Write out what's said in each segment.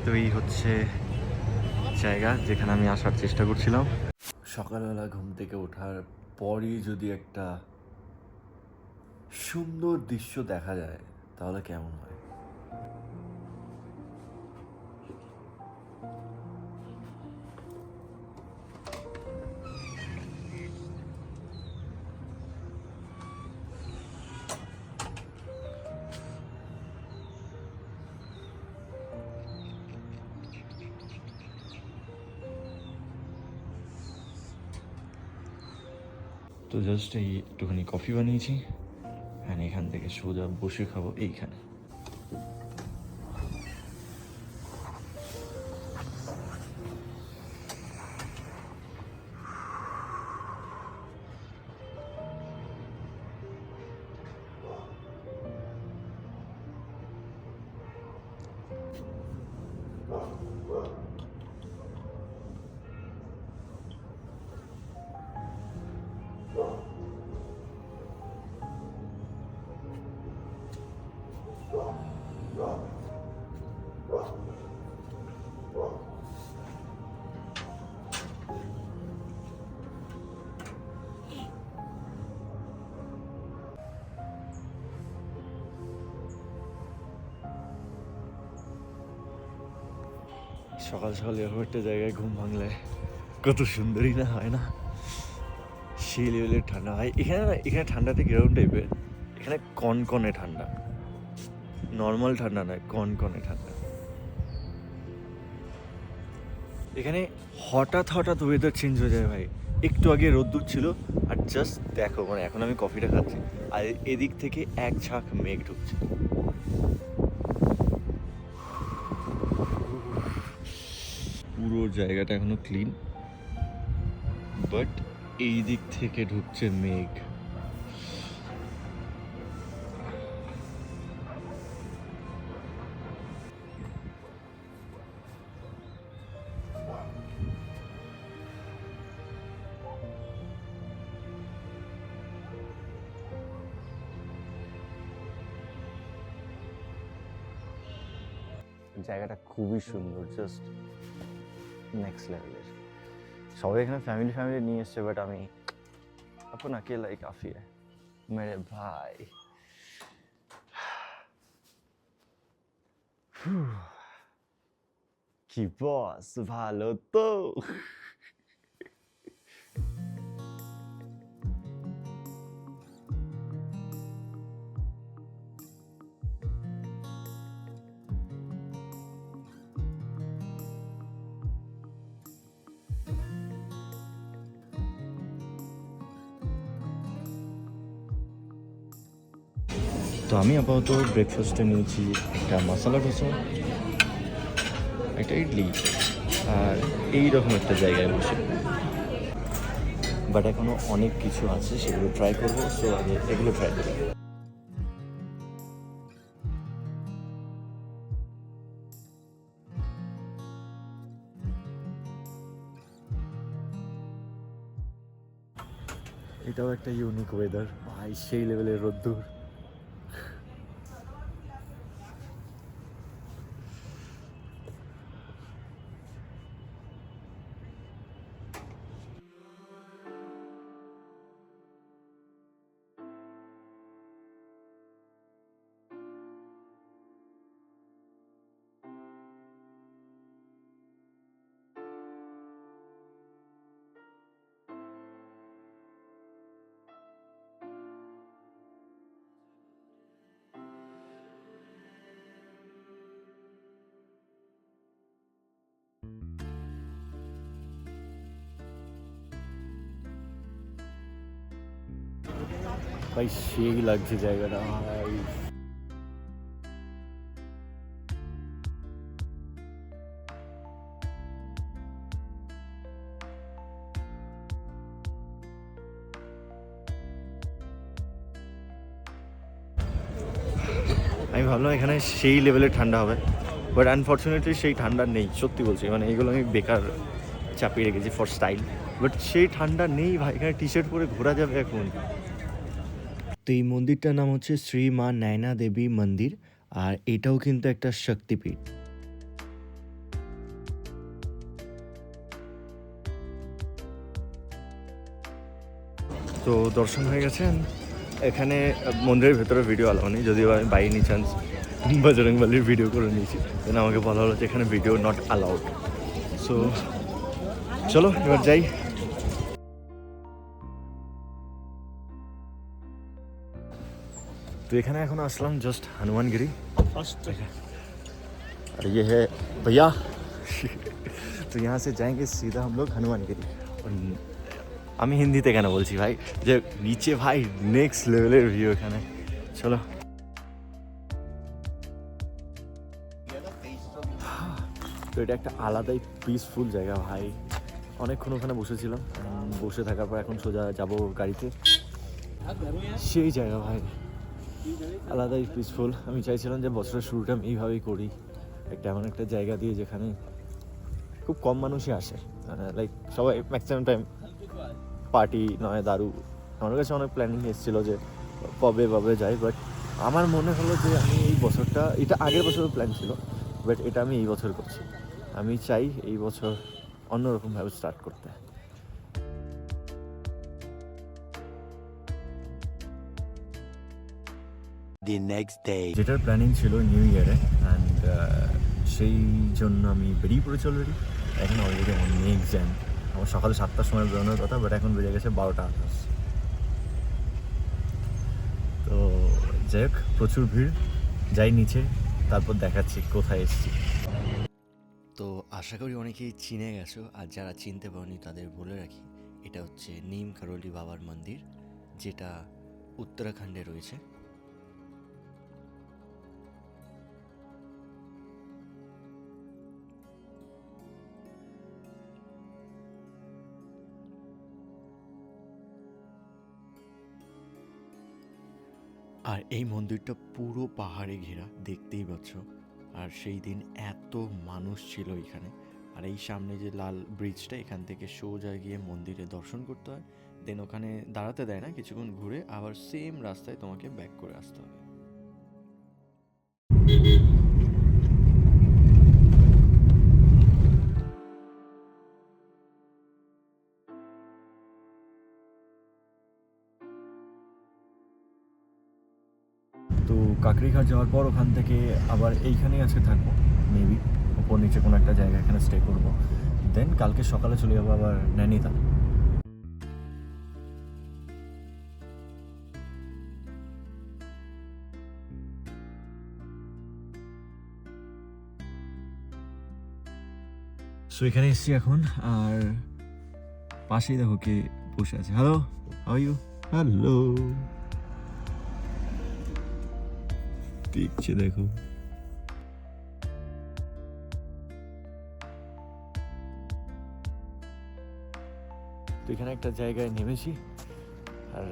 তো এই হচ্ছে জায়গা যেখানে আমি আসার চেষ্টা করছিলাম। সকালবেলা ঘুম থেকে ওঠার পরই যদি একটা সুন্দর দৃশ্য দেখা যায় তাহলে কেমন হয়। তো জাস্ট এই একটুখানি কফি বানিয়েছি, হ্যাঁ এখান থেকে সোজা বসে খাবো এইখানে। সকাল সকাল এরকম একটা জায়গায় ঘুম ভাঙলে কত সুন্দরই না হয় না, সেই লেভেলের ঠান্ডা হয় এখানে। না এখানে ঠান্ডাটা কিরকম টাইপের, এখানে কনকনে ঠান্ডা, নর্মাল ঠান্ডা নয়, কনকনে ঠান্ডা। এখানে হঠাৎ হঠাৎ ওয়েদার চেঞ্জ হয়ে যায় ভাই। একটু আগে রোদ্দুর ছিল আর জাস্ট দেখো মানে এখন আমি কফিটা খাচ্ছি আর এদিক থেকে এক ঝাঁক মেঘ ঢুকছে। পুরো জায়গাটা এখনো ক্লিন, বাট এই দিক থেকে ঢুকছে মেঘ। জায়গাটা খুবই সুন্দর, জাস্ট নেক্সট লেভেলের। সবাই এখানে ফ্যামিলি ফ্যামিলি নিয়ে এসছে, বাট আমি अपन अकेला ही काफी है मेरे भाई। কি বস ভালো তো? তো আমি আপাতত ব্রেকফাস্টে নিয়েছি একটা মশলা ডোসা, একটা ইডলি আর এইরকম একটা জায়গায় বসে। বাট এখনও অনেক কিছু আছে, সেগুলো ট্রাই করবো, সো আগে এগুলো ট্রাই করি। এটাও একটা ইউনিক ওয়েদার ভাই, সেই লেভেলের রোদ্দুর। ভাই সেই লাগছে জায়গাটা ভাই। আমি ভাবলাম এখানে সেই লেভেলের ঠান্ডা হবে, বাট আনফর্চুনেটলি সেই ঠান্ডা নেই, সত্যি বলছি। মানে এগুলো আমি বেকার চাপিয়ে রেখেছি ফর স্টাইল, বাট সেই ঠান্ডা নেই ভাই। এখানে টি শার্ট পরে ঘোরা যাবে এখন। তো এই মন্দিরটার নাম হচ্ছে শ্রী মা নয়না দেবী মন্দির, আর এটাও কিন্তু একটা শক্তিপীঠ। তো দর্শন হয়ে গেছে। এখানে মন্দিরের ভেতরে ভিডিও অ্যালাউ নেই, যদিও আমি বাই এনি চান্স বজরংবলির ভিডিও করে নিয়েছি, দেন আমাকে বলা হলো যে এখানে ভিডিও নট অ্যালাউড। সো চলো এবার যাই। तो এখানে এখন আসলাম जस्ट हनुमानगिरी फर्स्ट। और ये है भैया तो यहाँ से जाएंगे सीधा हम लोग हनुमानगिरी। और আমি হিন্দিতে কেন বলছি ভাই, যে নিচে ভাই নেক্সট লেভেলের ভিউ এখানে। চলো তো এটা একটা আলাদাই পিসফুল জায়গা ভাই। অনেকক্ষণ ওখানে বসেছিলাম, বসে থাকার পর এখন সোজা যাবো গাড়িতে। সেই জায়গা ভাই আলাদাই পিসফুল। আমি চাইছিলাম যে বছরের শুরুটা আমি এইভাবেই করি, একটা এমন একটা জায়গা দিয়ে যেখানে খুব কম মানুষই আসে, লাইক সবাই ম্যাক্সিমাম টাইম পার্টি নয় দারু। আমার কাছে অনেক প্ল্যানিং এসেছিলো যে কবে যাই, বাট আমার মনে হলো যে আমি এই বছরটা, এটা আগের বছরের প্ল্যান ছিল, বাট এটা আমি এই বছর করছি। আমি চাই এই বছর অন্যরকমভাবে স্টার্ট করতে। The next day. যেটার প্ল্যানিং ছিল নিউ ইয়ারে, অ্যান্ড সেই জন্য আমি বেরিয়ে পড়েছি অলরেডি। এখন অলরেডি আমার মেয়ে এক্সাম, আমার সকালে 7টার সময় বেরোনোর কথা, বাট এখন বেরিয়ে গেছে 12টা 28। তো যাই হোক, প্রচুর ভিড়, যাই নিচে, তারপর দেখাচ্ছি কোথায় এসেছি। তো আশা করি অনেকেই চিনে গেছো, আর যারা চিনতে পারেনি তাদের বলে রাখি, এটা হচ্ছে নিম করোলি বাবার মন্দির, যেটা উত্তরাখণ্ডে রয়েছে। আর এই মন্দিরটা পুরো পাহাড়ে ঘেরা, দেখতেই পাচ্ছ। আর সেই দিন এত মানুষ ছিল এখানে। আর এই সামনে যে লাল ব্রিজটা, এখান থেকে সোজা গিয়ে মন্দিরে দর্শন করতে হয়, দেন ওখানে দাঁড়াতে দেয় না, কিছুক্ষণ ঘুরে আবার সেম রাস্তায় তোমাকে ব্যাক করে আসতে হবে। তো কাকড়িঘাট যাওয়ার পর ওখান থেকে আবার এইখানেই আজকে থাকবো, মেবি ওপর নিচে কোনো একটা জায়গা এখানে স্টে করবো, দেন কালকে সকালে চলে যাবো আবার নৈনিতাল। সো এখানে এসছি এখন, আর পাশেই দেখো কে বসে আছে। Hello, how are you? Hello, দেখছে দেখো। তো এখানে একটা জায়গায় নেমেছি, আর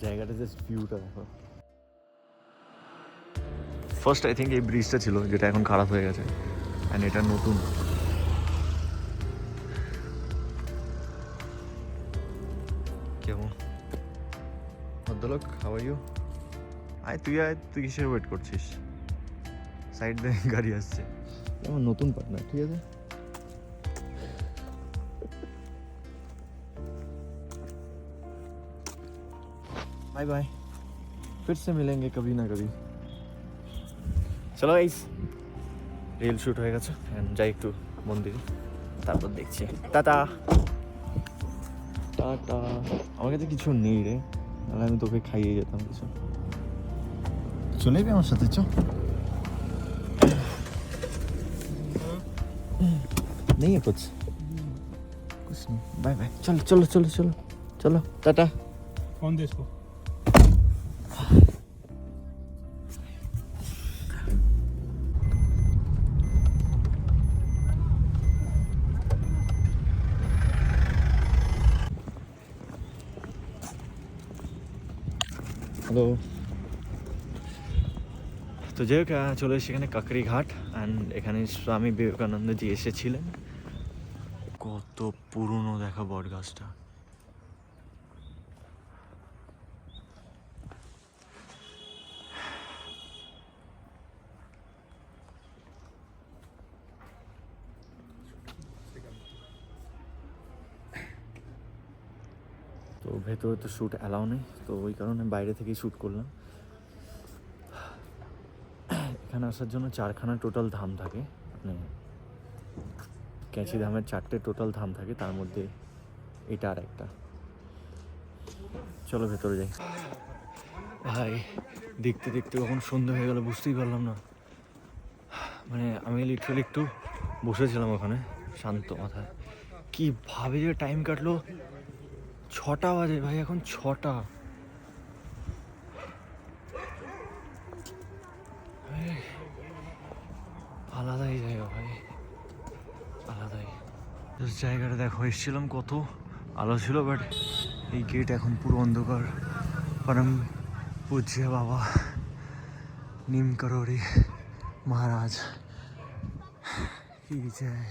জায়গাটা জাস্ট ভিউটা দেখো। ফার্স্ট আই থিঙ্ক এই ব্রিজটা ছিল, যেটা এখন খারাপ হয়ে গেছে, অ্যান্ড এটা নতুন। কেমন ভদ্রলোক, হাউ আর ইউ? তুই কিসের ওয়েট করছিস? সাইড দিয়ে গাড়ি আসছে, আমার নতুন পার্টনার, ঠিক আছে? बाय बाय, फिर से मिलेंगे कभी ना कभी। চলো গাইস, রিল শুট হয়ে গেছে, যাই একটু মন্দিরে, তারপর দেখছি। Tata tata. আমার কাছে কিছু নেই রে, তাহলে আমি তোকে খাইয়ে যেতাম কিছু। চলে যাবি আমার সাথে? চ, नहीं है कुछ नहीं। बाय बाय, चलो चलो चलो चलो चलो, टाटा। कौन दे इसको? হ্যালো। তো যাই হোক, চলে এসেছি এখানে কাকড়িঘাট, অ্যান্ড এখানে স্বামী বিবেকানন্দজি এসেছিলেন। কত পুরনো দেখা বট গাছটা। তো ভেতরে তো শ্যুট অ্যালাউ নেই, তো ওই কারণে বাইরে থেকেই শ্যুট করলাম। এখানে আসার জন্য 4খানা টোটাল ধাম থাকে, মানে ক্যাঁচি ধামের 4টে টোটাল ধাম থাকে, তার মধ্যে এটা আর একটা। চলো ভেতরে যাই। ভাই দেখতে দেখতে কখন সন্ধ্যা হয়ে গেল বুঝতেই পারলাম না। মানে আমি লিটারালি একটু বসেছিলাম ওখানে শান্ত মাথায়, কীভাবে যে টাইম কাটলো। 6টা বাজে ভাই, এখন 6টা। আলাদাই জায়গা ভাই, আলাদাই। জায়গাটা দেখো, এসেছিলাম কত আলো ছিল, বাট এই গেট এখন পুরো অন্ধকার। পরম পূজ্য বাবা নিম করোড়ি মহারাজ কি জয়।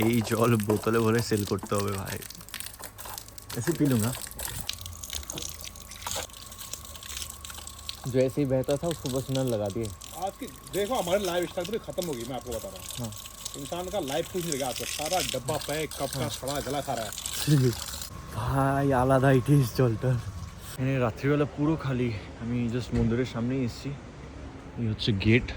এই জল বোতলে ভরে সেল করতে হবে ভাই, ऐसे पी लूँगा। जो ऐसे ही बहता था उसको बस नल लगा दिए। आज की देखो हमारे लाइफ स्टाइल पूरी खत्म हो गई, मैं आपको बता रहा हूँ। हाँ। इंसान का लाइफ कुछ नहीं रहा, आपको सारा डब्बा पैक कप का सड़ा गला खा रहा है। ভাই আলাদাই টেস্ট জলটা। এখানে রাত্রিবেলা পুরো খালি, আমি জাস্ট মন্দিরের সামনেই এসেছি। এই হচ্ছে গেট।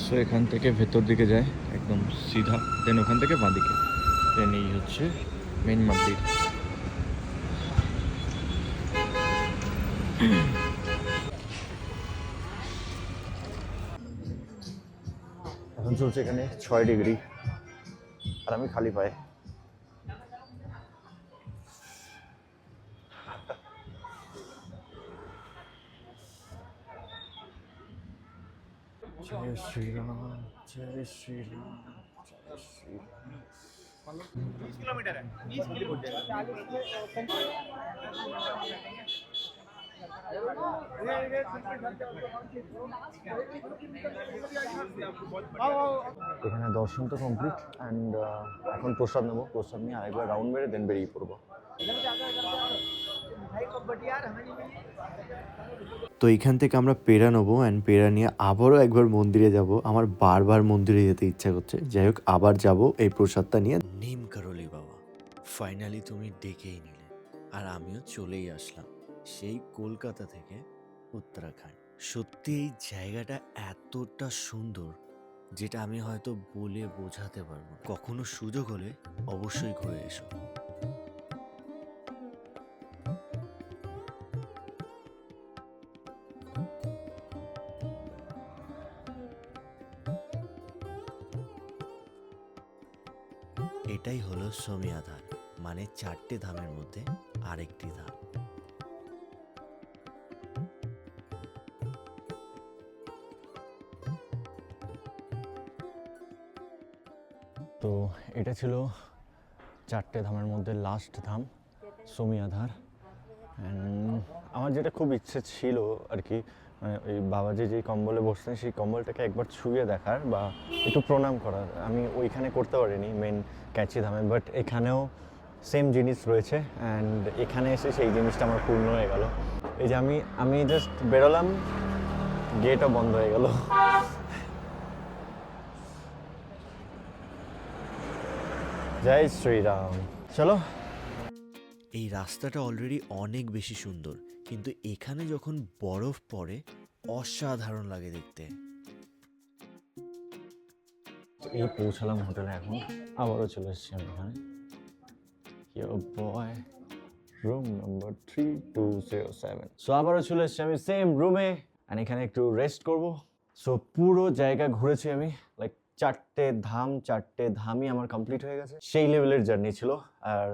সো এখান থেকে ভেতর দিকে যায় একদম সিধা, দেন ওখান থেকে বাঁ দিকে, দেন এই হচ্ছে মেন মন্দির। এখন চলছে এখানে 6 ডিগ্রি, আর আমি খালি পায়ে। জয় শ্রীরাম, জয় শ্রীরাম, জয় শ্রীরাম। 20 किलोमीटर है, 20 किलोमीटर। এখানে দর্শন তো কমপ্লিট, অ্যান্ড এখন প্রসাদ নেবো। প্রসাদ নিয়ে আরেকবার রাউন্ড মেরে দেন বেরিয়ে পড়বো। তো এইখান থেকে আমরা পেড়া নেবো, অ্যান্ড পেড়া নিয়ে আবারও একবার মন্দিরে যাব। আমার বারবার মন্দিরে যেতে ইচ্ছা করছে, যাই হোক আবার যাব এই প্রসাদটা নিয়ে। নিম করলি বাবা, ফাইনালি তুমি ডেকেই নিলে, আর আমিও চলেই আসলাম সেই কলকাতা থেকে উত্তরাখণ্ড। সত্যি এই জায়গাটা এতটা সুন্দর যেটা আমি হয়তো বলে বোঝাতে পারবো না। কখনো সুযোগ হলে অবশ্যই ঘুরে এসো। এটাই হলো সোমিয়াধার, মানে 4টে ধামের মধ্যে আরেকটি ধাম। তো এটা ছিল 4টে ধামের মধ্যে লাস্ট ধাম সোমিয়াধার। অ্যান্ড আমার যেটা খুব ইচ্ছে ছিল আর কি, মানে ওই বাবাজি যেই কম্বলে বসতেন সেই কম্বলটাকে একবার ছুঁয়ে দেখার বা একটু প্রণাম করার। আমি ওইখানে করতে পারিনি মেন ক্যাচি ধামে, বাট এখানেও সেম জিনিস রয়েছে, অ্যান্ড এখানে এসে সেই জিনিসটা আমার পূর্ণ হয়ে গেল। এই যে আমি জাস্ট বেরোলাম, গেটও বন্ধ হয়ে গেল। জয় শ্রীরাম। চলো। এই রাস্তাটা অলরেডি অনেক বেশি সুন্দর, কিন্তু এখানে যখন বরফ পড়ে অসাধারণ লাগে দেখতে। এই পৌঁছালাম হোটেলে, এখন আবারও চলে এসেছি আমি এখানে। বয় রুম নাম্বার 3207। সো আবারও চলে এসেছি আমি সেম রুমে, অ্যান্ড এখানে একটু রেস্ট করব। সো পুরো জায়গা ঘুরেছি আমি, লাইক 4টে ধামই আমার কমপ্লিট হয়ে গেছে। সেই লেভেলের জার্নি ছিল। আর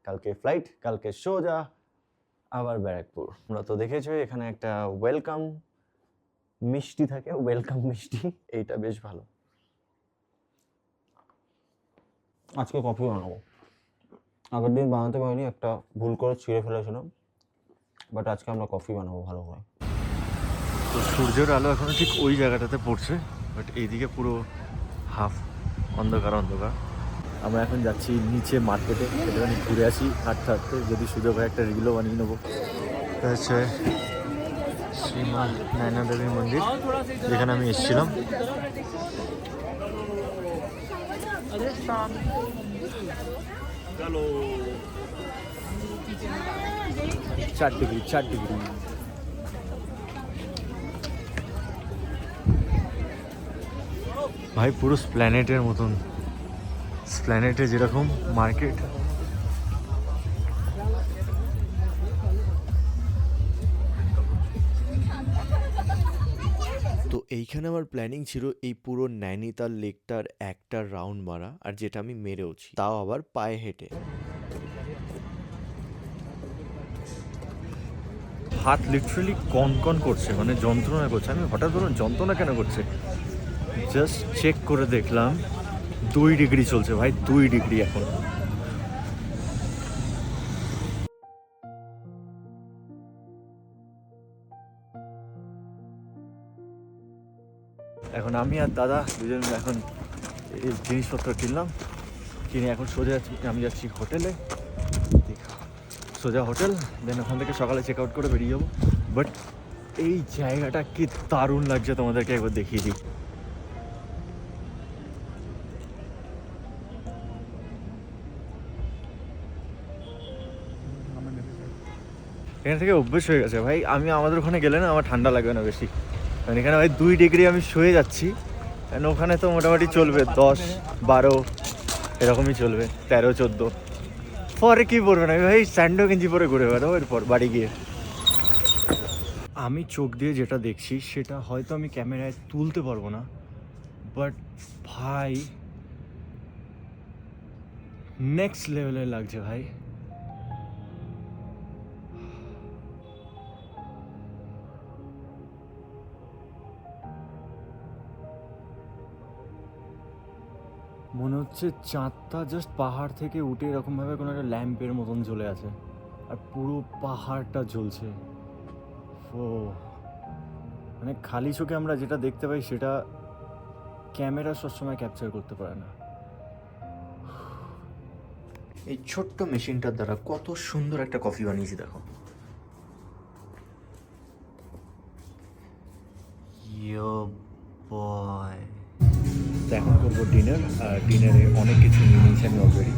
কালকে ফ্লাইট, কালকে সোজা আবার ব্যারাকপুর। আমরা তো দেখেছি এখানে একটা ওয়েলকাম মিষ্টি থাকে, ওয়েলকাম মিষ্টি, এইটা বেশ ভালো। আজকে কফি বানাবো, আগের দিন বানাতে পারিনি, একটা ভুল করে ছিঁড়ে ফেলেছিলাম, বাট আজকে আমরা কফি বানাবো ভালো করে। তো সূর্যের আলো এখনো ঠিক ওই জায়গাটাতে পড়ছে, বাট এইদিকে পুরো হাফ অন্ধকার অন্ধকার। আমরা এখন যাচ্ছি নিচে মার্কেটে, সেখানে ঘুরে আসি হাঁটতে হাঁটতে, যদি সুযোগ হয় একটা রিলও বানিয়ে নেবো। হচ্ছে শ্রীমা নয়না দেবীর মন্দির, যেখানে আমি এসেছিলাম। চার ডিগ্রি ভাই, পুরো স্প্ল্যানেটের মতন। স্প্ল্যানেটে যেরকম মার্কেট, তো এইখানে আমার প্ল্যানিং ছিল এই পুরো নৈনিতাল লেকটার একটা রাউন্ড মারা, আর যেটা আমি মেরেওছি, তাও আবার পায়ে হেঁটে। হাত লিটারালি কন করছে, মানে যন্ত্রণা করছে। আমি হঠাৎ ধরুন যন্ত্রণা কেন করছে, জাস্ট চেক করে দেখলাম 2 ডিগ্রি চলছে ভাই, 2 ডিগ্রি এখন। এখন আমি আর দাদা দুজন এখন এই জিনিসপত্র কিনে এখন সোজা আমি যাচ্ছি হোটেলে, সোজা হোটেল, দেন ওখান থেকে সকালে চেক আউট করে বেরিয়ে যাবো। বাট এই জায়গাটা কি দারুণ লাগছে, তোমাদেরকে একবার দেখিয়ে দিই। এখান থেকে অভ্যেস হয়ে গেছে ভাই, আমি আমাদের ওখানে গেলে না আমার ঠান্ডা লাগবে না বেশি, কারণ এখানে ভাই 2 ডিগ্রি আমি শুয়ে যাচ্ছি। কারণ ওখানে তো মোটামুটি চলবে 10-12 এরকমই চলবে, 13-14। পরে কি পরবে না ভাই, স্যান্ডো গেঞ্জি পরে ঘুরে বেড়াবো এরপর বাড়ি গিয়ে। আমি চোখ দিয়ে যেটা দেখছি সেটা হয়তো আমি ক্যামেরায় তুলতে পারবো না, বাট ভাই নেক্সট লেভেলের লাগছে ভাই। মনে হচ্ছে চাঁদটা জাস্ট পাহাড় থেকে উঠে এরকমভাবে কোনো একটা ল্যাম্পের মতন জ্বলে আছে, আর পুরো পাহাড়টা জ্বলছে। ও মানে খালি চোখে আমরা যেটা দেখতে পাই সেটা ক্যামেরা সবসময় ক্যাপচার করতে পারে না। এই ছোট্ট মেশিনটার দ্বারা কত সুন্দর একটা কফি বানিয়েছি দেখো। ইয়ো বয়। তো এখন করবো ডিনার, আর ডিনারে অনেক কিছু নিয়ে নিয়েছি আমি অলরেডি।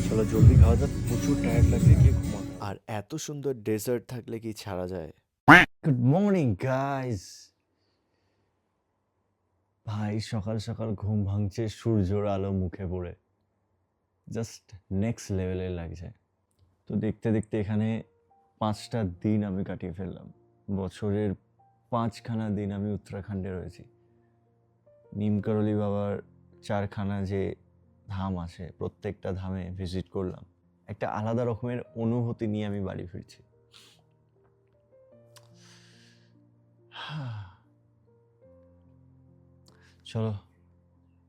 চলো জলদি খাওয়া যাক, প্রচুর টায়ার্ড লাগছে, গিয়ে ঘুমাবো। আর এত সুন্দর ডেজার্ট থাকলে কি ছাড়া যায়। Good morning guys. ভাই সকাল সকাল ঘুম ভাঙছে সূর্যের আলো মুখে পড়ে, জাস্ট নেক্সট লেভেলের লাগছে। তো দেখতে দেখতে এখানে 5টা দিন আমি কাটিয়ে ফেললাম। বছরের 5খানা দিন আমি উত্তরাখণ্ডে রয়েছি। নিমকরলি বাবার 4খানা যে ধাম আছে, প্রত্যেকটা ধামে ভিজিট করলাম। একটা আলাদা রকমের অনুভূতি নিয়ে আমি বাড়ি ফিরছি। চলো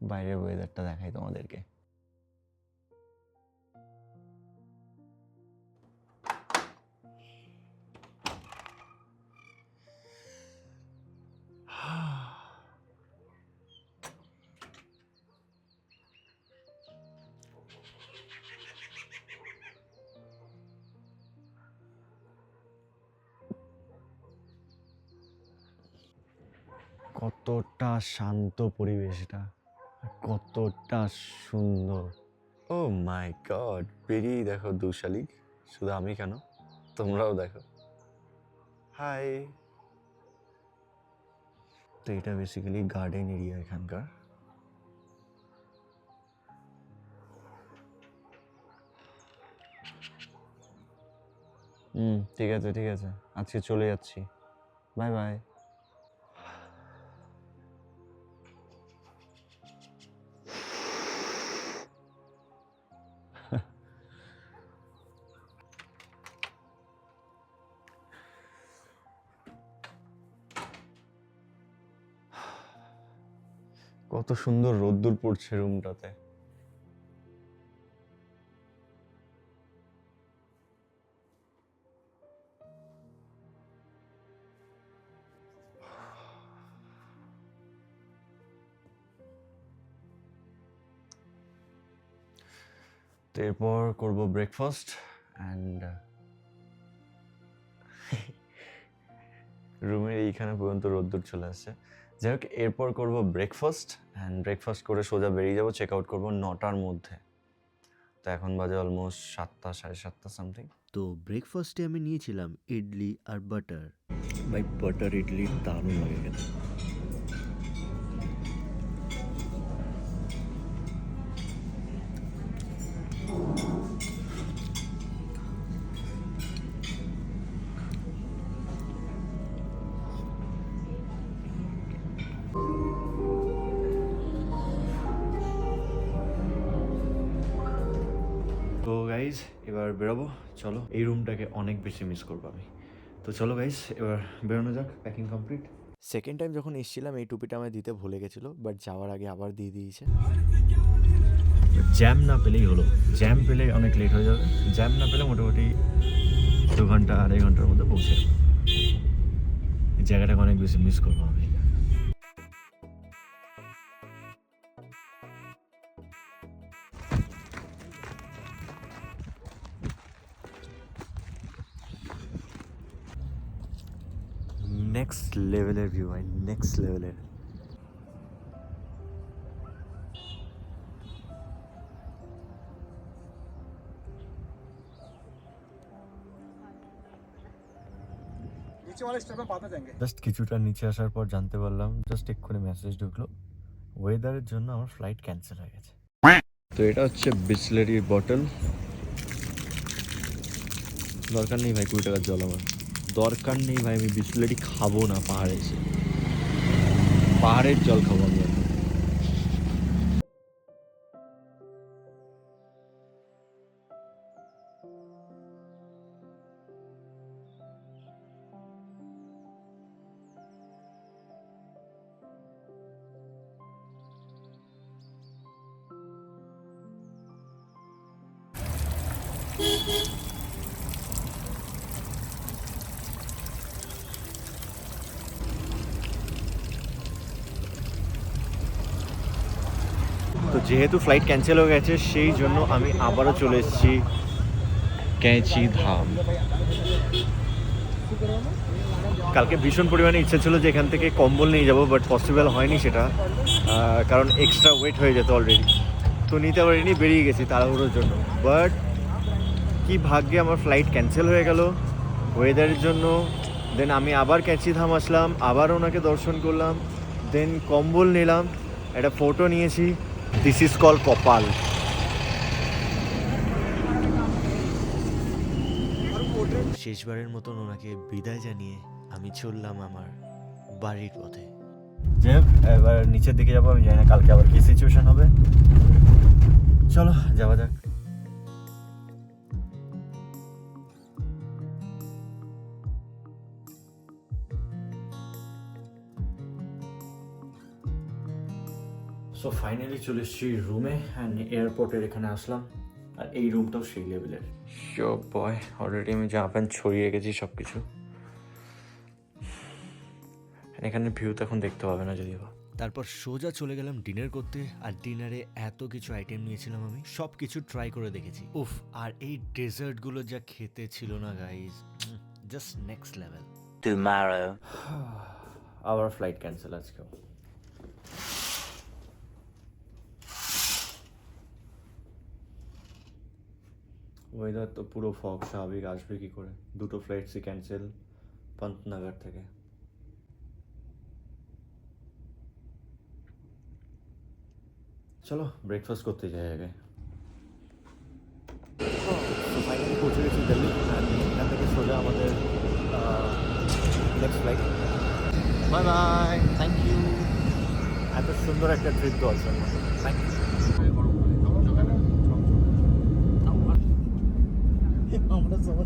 বাইরের ওয়েদারটা দেখাই তোমাদেরকে। কতটা শান্ত পরিবেশটা, কতটা সুন্দর। ও মাই গড, বেরিয়ে দেখো দুশালিক, শুধু আমি কেন, তোমরাও দেখো। হাই। তো এটা বেসিক্যালি গার্ডেন এরিয়া এখানকার। ঠিক আছে ঠিক আছে, আজকে চলে যাচ্ছি, বাই বাই। কত সুন্দর রোদ্দুর পড়ছে রুমটাতে। তো এরপর করবো ব্রেকফাস্ট অ্যান্ড রুমের এইখানে পর্যন্ত রোদ্দুর চলে আসছে। যাই হোক, এরপর করবো ব্রেকফাস্ট অ্যান্ড ব্রেকফাস্ট করে সোজা বেরিয়ে যাবো, চেক আউট করবো 9টার মধ্যে। তো এখন বাজে অলমোস্ট 7টা 7:30 সামথিং। তো ব্রেকফাস্টে আমি নিয়েছিলাম ইডলি আর বাটার। ভাই বাটার ইডলি দারুণ লাগে খেতে। তো গাইজ এবার বেরোবো, চলো। এই রুমটাকে অনেক বেশি মিস করবো আমি। তো চলো গাইজ এবার বেরোনো যাক, প্যাকিং কমপ্লিট। সেকেন্ড টাইম যখন এসেছিলাম এই টুপিটা আমায় দিতে ভুলে গেছিলো, বাট যাওয়ার আগে আবার দিয়ে দিয়েছে। জ্যাম না পেলেই হলো, জ্যাম পেলে অনেক লেট হয়ে যাবে, জ্যাম না পেলে মোটামুটি 2 ঘন্টা 2.5 ঘন্টার মধ্যে পৌঁছে যাবো। এই জায়গাটাকে অনেক বেশি মিস করবো আমি। নেক্সট লেভেলের ভিউ ভাই, নেক্সট লেভেলের। नीचे वाले स्टेप में बाद में जाएंगे। জাস্ট কিছুটা নিচে আসার পর জানতে পারলাম, জাস্ট এক্ষুনি মেসেজ ঢুকলো, ওয়েদারের জন্য আমার ফ্লাইট ক্যান্সেল হয়ে গেছে। তো এটা হচ্ছে বিসলেরির বটল। দরকার নেই ভাই 20 টাকার জল, আমার দরকার নেই ভাই, আমি বিসলেরি খাবো না। পাহাড়ে এসে পাহাড়ের জল খাবো আমি। তো যেহেতু ফ্লাইট ক্যান্সেল হয়ে গেছে, সেই জন্য আমি আবারও চলে এসেছি ক্যাঁচি ধাম। কালকে ভীষণ পরিমাণে ইচ্ছা ছিল যে এখান থেকে কম্বল নিয়ে যাবো, বাট পসিবল হয়নি সেটা, কারণ এক্সট্রা ওয়েট হয়ে যেত অলরেডি। তো নিতে পারিনি, বেরিয়ে গেছি তাড়াহুড়োর জন্য। বাট কি ভাগ্যে আমার ফ্লাইট ক্যান্সেল হয়ে গেল ওয়েদারের জন্য। দেন আমি আবার ক্যাঁচি ধাম আসলাম, আবার ওনাকে দর্শন করলাম, দেন কম্বল নিলাম, একটা ফটো নিয়েছি। দিস ইজ কল কপাল। শেষবারের মতন ওনাকে বিদায় জানিয়ে আমি চললাম আমার বাড়ির পথে। যাই হোক, এবার নিচের দিকে যাবো। আমি জানি না কালকে আবার কি সিচুয়েশন হবে, চলো যাওয়া যাক। সো ফাইনালি চলে এসেছি রুমে অ্যান্ড এয়ারপোর্টের এখানে আসলাম। আর এই রুমটাও সেই লেভেলের। শো বয়, অলরেডি আমি জামা প্যান্ট ছড়িয়ে রেখেছি সব কিছু। এখানে ভিউ তো এখন দেখতে পাবে না যদিও। তারপর সোজা চলে গেলাম ডিনার করতে। আর ডিনারে এত কিছু আইটেম নিয়েছিলাম, আমি সব কিছু ট্রাই করে দেখেছি। উফ, আর এই ডেজার্টগুলো যা খেতে ছিল না guys, just next level. Tomorrow. আবার ফ্লাইট ক্যান্সেল আজকেও। ওয়েদার তো পুরো ফগ, স্বাভাবিক আসবে কি করে? 2টো ফ্লাইটসই ক্যান্সেল পান্তনগর থেকে। চলো ব্রেকফাস্ট করতে যাই আগে। ফাইনালি পৌঁছে গেছি দিল্লি। এখান থেকে সোজা আমাদের next flight. Bye bye, thank you. এত সুন্দর একটা ট্রিপ দেওয়ার জন্য থ্যাংক ইউ। আমরা সবাই